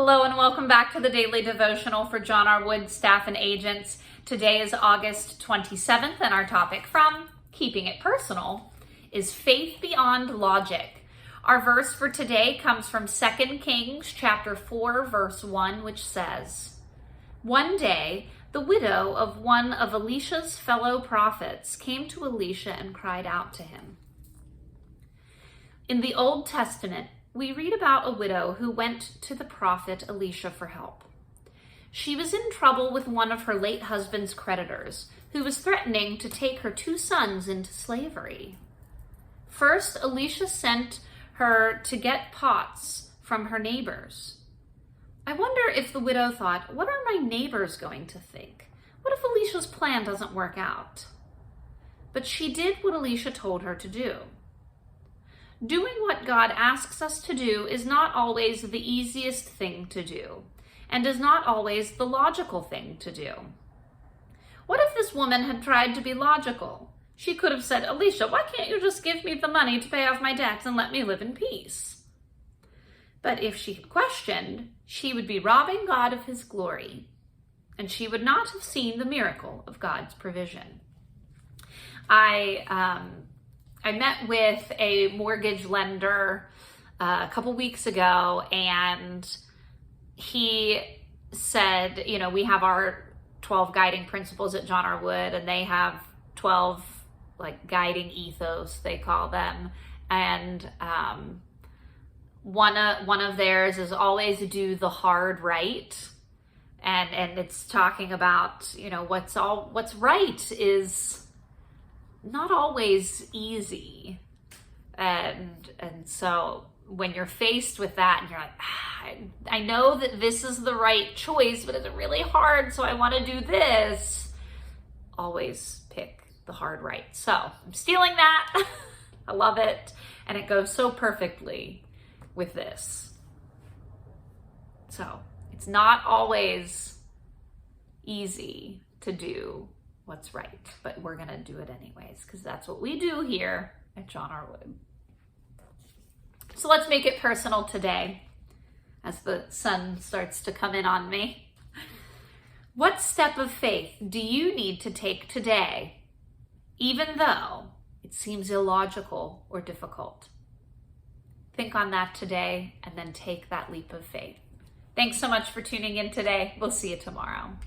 Hello and welcome back to the Daily Devotional for John R. Wood Staff and Agents. Today is August 27th and our topic from Keeping It Personal is Faith Beyond Logic. Our verse for today comes from 2 Kings chapter 4 verse 1, which says, "One day the widow of one of Elisha's fellow prophets came to Elisha and cried out to him." In the Old Testament, we read about a widow who went to the prophet Elisha for help. She was in trouble with one of her late husband's creditors, who was threatening to take her 2 sons into slavery. First, Elisha sent her to get pots from her neighbors. I wonder if the widow thought, what are my neighbors going to think? What if Elisha's plan doesn't work out? But she did what Elisha told her to do. Doing what God asks us to do is not always the easiest thing to do, and is not always the logical thing to do. What if this woman had tried to be logical? She could have said, "Elisha, why can't you just give me the money to pay off my debts and let me live in peace?" But if she had questioned, she would be robbing God of his glory, and she would not have seen the miracle of God's provision. I met with a mortgage lender a couple weeks ago, and he said, we have our 12 guiding principles at John R. Wood, and they have 12 guiding ethos, they call them. And one of theirs is always do the hard right. And it's talking about, what's right is not always easy. And so when you're faced with that and you're like, I know that this is the right choice, but it's really hard, so I want to do this. Always pick the hard right. So I'm stealing that. I love it. And it goes so perfectly with this. So it's not always easy to do what's right, but we're going to do it anyways, because that's what we do here at John R. Wood. So let's make it personal today as the sun starts to come in on me. What step of faith do you need to take today, even though it seems illogical or difficult? Think on that today and then take that leap of faith. Thanks so much for tuning in today. We'll see you tomorrow.